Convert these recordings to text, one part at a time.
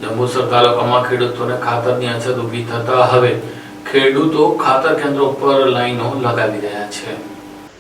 જંબુસર તાલુકામાં ખેડૂતોને ખાતરની અછત ઊભી થતા હવે ખેડૂતો ખાતર કેન્દ્રો પર લાઈનો લગાવી રહ્યા છે।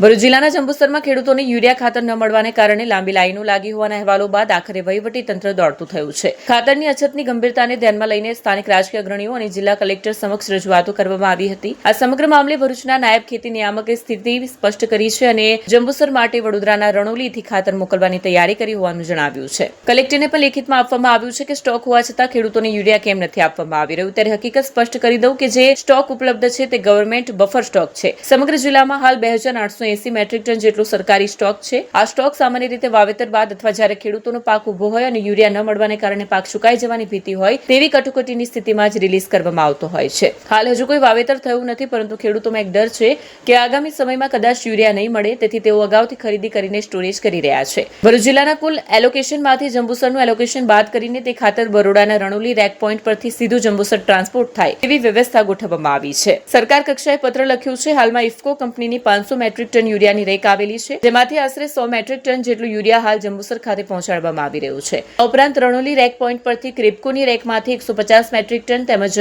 ભરૂચ જિલ્લાના જંબુસરમાં ખેડૂતોને યુરિયા ખાતર ન મળવાને કારણે લાંબી લાઈનો લાગી હોવાના અહેવાલો બાદ આખરે વહીવટી તંત્ર દોડતું થયું છે। ખાતરની અછતની ગંભીરતાને ધ્યાનમાં લઈને સ્થાનિક રાજકીય અગ્રણીઓ અને જિલ્લા કલેક્ટર સમક્ષ રજૂઆતો કરવામાં આવી હતી। આ સમગ્ર મામલે ભરૂચના નાયબ ખેતી નિયામકે સ્થિતિ સ્પષ્ટ કરી છે અને જંબુસર માટે વડોદરાના રણોલીથી ખાતર મોકલવાની તૈયારી કરી હોવાનું જણાવ્યું છે। કલેક્ટરને પણ લેખિતમાં આપવામાં આવ્યું છે કે સ્ટોક હોવા છતાં ખેડૂતોને યુરિયા કેમ નથી આપવામાં આવી રહ્યું, ત્યારે હકીકત સ્પષ્ટ કરી દઉં કે જે સ્ટોક ઉપલબ્ધ છે તે ગવર્મેન્ટ બફર સ્ટોક છે। સમગ્ર જિલ્લામાં હાલ 2880 મેટ્રિક ટન જેટલો સરકારી સ્ટોક છે। આ સ્ટોક સામાન્ય રીતે વાવેતર બાદ અથવા જ્યારે ખેડૂતોનો પાક ઉભો હોય અને યુરિયા ન મળવાને કારણે પાક સુકાઈ જવાની ભીતિ હોય તેવી કટોકટીની સ્થિતિમાં જ રિલીઝ કરવામાં આવતો હોય છે। હાલ હજુ કોઈ વાવેતર થયું નથી, પરંતુ ખેડૂતોમાં એક ડર છે કે આગામી સમયમાં કદાચ યુરિયા નહીં મળે, તેથી તેઓ અગાઉથી ખરીદી કરીને સ્ટોરેજ કરી રહ્યા છે। ભરૂચ જિલ્લાના કુલ એલોકેશનમાંથી જંબુસરનું એલોકેશન બાદ કરીને તે ખાતર બરોડાના રણોલી રેક પોઈન્ટ પરથી સીધું જંબુસર ટ્રાન્સપોર્ટ થાય તેવી વ્યવસ્થા ગોઠવવામાં આવી છે। સરકાર કક્ષાએ પત્ર લખ્યું છે। હાલમાં ઇફકો કંપનીની 500 મેટ્રિક ટન યુરિયાની રેક આવેલી છે, જેમાંથી આશરે 100 મેટ્રિક ટન જેટલું યુરિયા હાલ જંબુસર ખાતે પહોંચાડવામાં આવી રહ્યું છે। આ ઉપરાંત રણોલી રેક પોઈન્ટ પરથી ક્રિપ્કોની રેકમાંથી 150 મેટ્રિક ટન તેમજ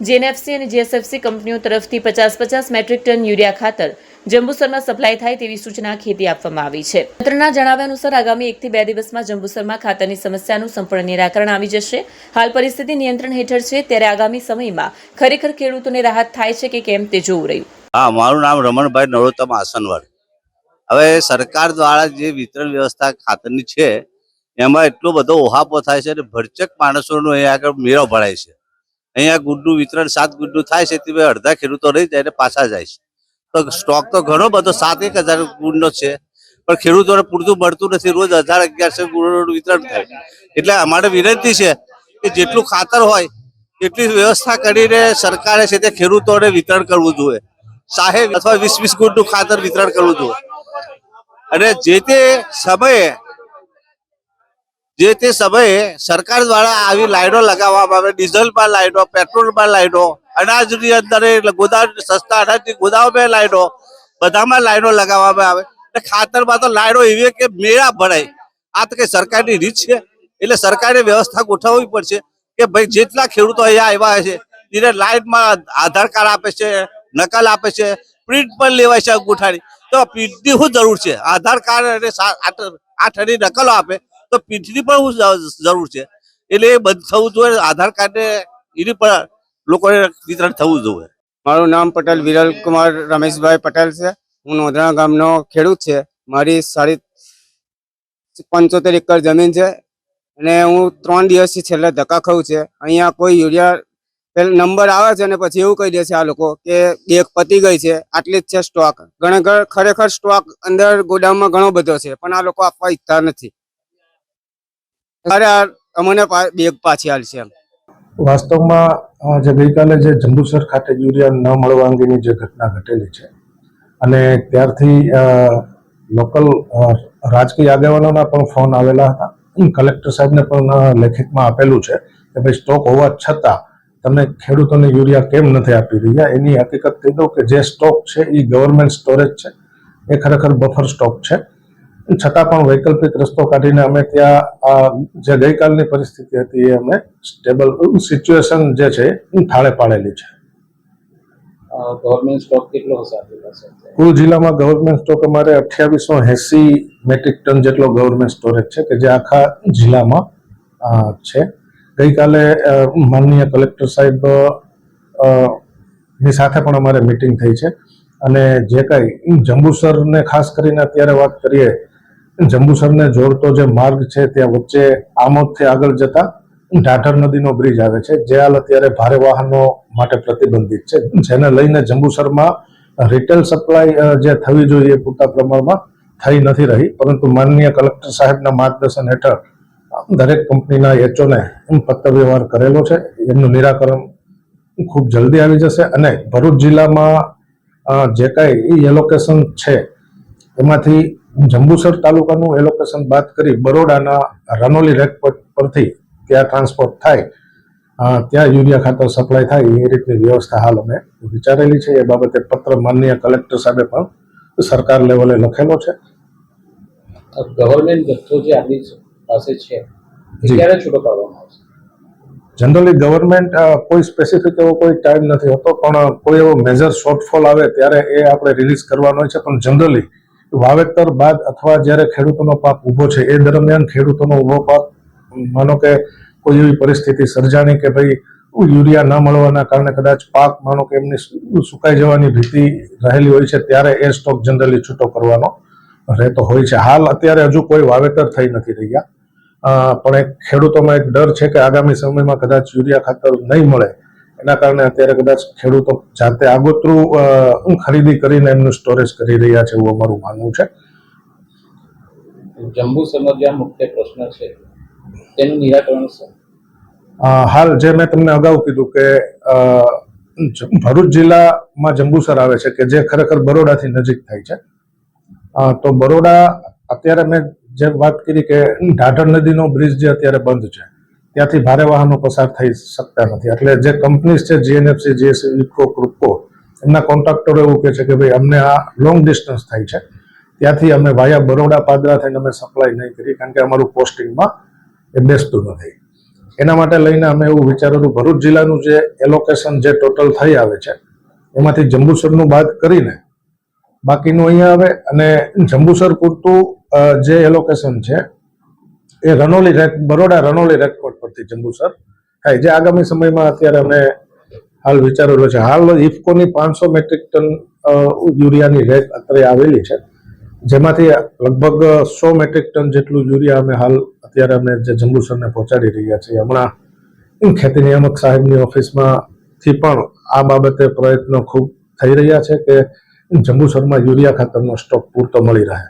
જેએનએફસી અને જીએસએફસી કંપનીઓ તરફથી 50 મેટ્રિક ટન યુરિયા ખાતર જંબુસરમાં સપ્લાય થાય તેવી સૂચના ખેતી આપવામાં આવી છે। તંત્રના જણાવ્યા અનુસાર આગામી 1 થી 2 દિવસમાં જંબુસરમાં ખાતરની સમસ્યાનું સંપૂર્ણ નિરાકરણ આવી જશે। હાલ પરિસ્થિતિ નિયંત્રણ હેઠળ છે, ત્યારે આગામી સમયમાં ખરેખર ખેડૂતોને રાહત થાય છે કે કેમ તે જોવું રહ્યું। હા, મારું નામ રમણભાઈ નરોત્તમ આસનવડ। હવે સરકાર દ્વારા જે વિતરણ વ્યવસ્થા ખાતરની છે એમાં એટલો બધો ઓહાપો થાય છે અને ભરચક માણસોનો અહીંયા આગળ મેળો ભરાય છે। અહીંયા ગુડનું વિતરણ 7 ગુડનું થાય છે, તેમાં અડધા ખેડૂતો રહી જાય અને પાછા જાય છે। તો સ્ટોક તો ઘણો બધો 7-1000 ગુડનો છે, પણ ખેડૂતોને પૂરતું મળતું નથી। રોજ 1000-1100 ગુડનું વિતરણ થાય। એટલે અમારે વિનંતી છે કે જેટલું ખાતર હોય એટલી વ્યવસ્થા કરીને સરકારે છે તે ખેડૂતોને વિતરણ કરવું જોઈએ। સાહેબ અથવા 20-20 ગુડનું ખાતર વિતરણ કરવું જોઈએ અને જે તે સમયે સરકાર દ્વારા આવી લાઈનો લગાવવામાં આવે, ડીઝલમાં લાઈનો, પેટ્રોલમાં લાઈનો, અનાજની અંદર ગોદામ, સસ્તા અનાજની ગોદામમાં લાઈનો, બધામાં લાઈનો લગાવવામાં આવે અને ખાતરમાં તો લાઈનો એવી કે મેળા ભરાય। આ તો કઈ સરકારની રીત છે? એટલે સરકારે વ્યવસ્થા ગોઠવવી પડશે કે ભાઈ જેટલા ખેડૂતો અહીંયા આવ્યા છે તેને લાઈનમાં આધાર કાર્ડ આપે છે, નકલ આપે છે, પ્રિન્ટ પણ લેવાય છે અંગૂઠાની। તો પ્રિન્ટની શું જરૂર છે? આધાર કાર્ડ અને 8 નકલો આપે તો પ્રિન્ટની પણ શું જરૂર છે? એટલે એ બંધ થવું જોઈએ। આધાર કાર્ડને એની પણ લોકોને વિતરણ થવું જોઈએ। મારું નામ પટેલ વિરલ કુમાર રમેશભાઈ પટેલ છે। હું નોંધણા ગામનો ખેડૂત છે। મારી 75 એકર જમીન છે અને હું 3 દિવસથી છેલ્લે ધક્કા ખાઉં છે। અહીંયા કોઈ યુરિયા નંબર આવે છે અને પછી એવું કહી દે છે આ લોકો કે બેગ પતી ગઈ છે, આટલી જ છે સ્ટોક। ખરેખર સ્ટોક અંદર ગોડાઉનમાં ઘણો બધો છે, પણ આ લોકો આપવા ઈચ્છતા નથી। અમને બેગ પાછી આલશે એમ। વાસ્તવમાં જે ગઈકાલે જે જંબુસર ખાતે યુરિયા ન મળવા અંગેની જે ઘટના ઘટેલી છે અને ત્યારથી લોકલ રાજકીય આગેવાનોના પણ ફોન આવેલા હતા। કલેક્ટર સાહેબને પણ લેખિતમાં આપેલું છે કે ભાઈ સ્ટોક હોવા છતાં તમે ખેડૂતોને યુરિયા કેમ નથી આપી રહ્યા। એની હકીકત કહી દઉં કે જે સ્ટોક છે એ ગવર્મેન્ટ સ્ટોરેજ છે, એ ખરેખર બફર સ્ટોક છે। છતાં પણ વૈકલ્પિક રસ્તો કાઢીને અમે ત્યાં જે ગઈકાલની પરિસ્થિતિ હતી એ અમે સ્ટેબલ સિચ્યુએશન જે છે એ થાળે પાડેલી છે। ગવર્મેન્ટ સ્ટોક કેટલો હશે આપણી પાસે? કુલ જિલ્લામાં ગવર્મેન્ટ સ્ટોક અમારે 2880 મેટ્રિક ટન જેટલો ગવર્મેન્ટ સ્ટોરેજ છે કે જે આખા જિલ્લામાં છે। ગઈકાલે માનનીય કલેક્ટર સાહેબ ની સાથે પણ અમારે મિટિંગ થઈ છે અને જે કંઈ જંબુસરને ખાસ કરીને અત્યારે વાત કરીએ, જંબુસરને જોડતો જે માર્ગ છે ત્યાં વચ્ચે આમોદથી આગળ જતા ઢાઢર નદીનો બ્રિજ આવે છે, જે હાલ અત્યારે ભારે વાહનો માટે પ્રતિબંધિત છે, જેને લઈને જંબુસરમાં રિટેલ સપ્લાય જે થવી જોઈએ પૂરતા પ્રમાણમાં થઈ નથી રહી। પરંતુ માનનીય કલેક્ટર સાહેબના માર્ગદર્શન હેઠળ દરેક કંપનીના એચઓને પત્ર વ્યવહાર કરેલો છે। એમનું નિરાકરણ ખૂબ જલ્દી આવી જશે અને ભરૂચ જિલ્લામાં જે કાંઈ એલોકેશન છે એમાંથી જંબુસર તાલુકાનું એલોકેશન બાદ કરી બરોડાના રનોલી રેક પરથી ત્યાં ટ્રાન્સપોર્ટ થાય, ત્યાં યુરિયા ખાતર સપ્લાય થાય એ રીતની વ્યવસ્થા હાલ અમે વિચારેલી છે। એ બાબતે પત્ર માનનીય કલેક્ટર સાહેબે પણ સરકાર લેવલે લખેલો છે। ગવર્મેન્ટ જથ્થો જે આપણી પાસે છે ક્યારે છૂટો પાડવામાં આવશે? જનરલી ગવર્મેન્ટ કોઈ સ્પેસિફિક એવો કોઈ ટાઈમ નથી હોતો, પણ કોઈ એવો મેજર શોર્ટફોલ આવે ત્યારે એ આપણે રિલીઝ કરવાનો હોય છે. પણ જનરલી વાવેતર બાદ અથવા જ્યારે ખેડૂતોનો પાક ઊભો છે એ દરમિયાન ખેડૂતોનો ઊભો પાક, માનો કે કોઈ એવી પરિસ્થિતિ સર્જાણી કે ભાઈ યુરિયા ન મળવાના કારણે કદાચ પાક માનો કે એમની સુકાઈ જવાની ભીતિ રહેલી હોય છે, ત્યારે એ સ્ટોક જનરલી છૂટો કરવાનો રહેતો હોય છે. હાલ અત્યારે હજુ કોઈ વાવેતર થઈ નથી રહ્યા, પણ એક ખેડૂતોમાં એક ડર છે કે આગામી સમયમાં કદાચ યુરિયા ખાતર નહીં મળે, એના કારણે અત્યારે કદાચ ખેડૂતો જાતે આગોતરું ખરીદી કરીને એમનું સ્ટોરેજ કરી રહ્યા છે, એવું અમારું માનવું છે. જંબુસરનો જે આ મુખ્ય પ્રશ્ન છે તેનું નિરાકરણ છે. હાલ જે મેં તમને અગાઉ કીધું કે ભરૂચ જિલ્લામાં જંબુસર આવે છે કે જે ખરેખર બરોડાથી નજીક થાય છે. તો બરોડા અત્યારે મેં જે વાત કરી કે ઢાઢર નદીનો બ્રિજ જે અત્યારે બંધ છે, ત્યાંથી ભારે વાહનો પસાર થઈ શકતા નથી. એટલે જે કંપનીઝ છે જીએનએફસી, જીએસસી, ઇફકો, ક્રુપકો, એમના કોન્ટ્રાક્ટરો એવું કહે છે કે ભાઈ અમને આ લોંગ ડિસ્ટન્સ થાય છે, ત્યાંથી અમે વાયા બરોડા પાદરા થઈને અમે સપ્લાય નહીં કરી, કારણ કે અમારું પોસ્ટિંગમાં એ બેસતું નથી. એના માટે લઈને અમે એવું વિચારેલું ભરૂચ જિલ્લાનું જે એલોકેશન જે ટોટલ થઈ આવે છે એમાંથી જંબુસરનું બાદ કરીને બાકીનું અહીંયા આવે, અને જંબુસર પૂરતું જે એલોકેશન છે એ બરોડા રનોલી રેકપોર્ટ પરથી જંબુસર થાય, જે આગામી સમયમાં અત્યારે અમે હાલ વિચારેલો છે. હાલ ઇફકોની 500 મેટ્રિક ટન યુરિયાની રેક અત્યારે આવેલી છે, જેમાંથી લગભગ 100 મેટ્રિક ટન જેટલું યુરિયા અમે હાલ અત્યારે અમે જે જંબુસરને પહોંચાડી રહ્યા છીએ. હમણાં ખેતી નિયામક સાહેબની ઓફિસમાંથી પણ આ બાબતે પ્રયત્નો ખૂબ થઈ રહ્યા છે કે જંબુસરમાં યુરિયા ખાતરનો સ્ટોક પૂરતો મળી રહે.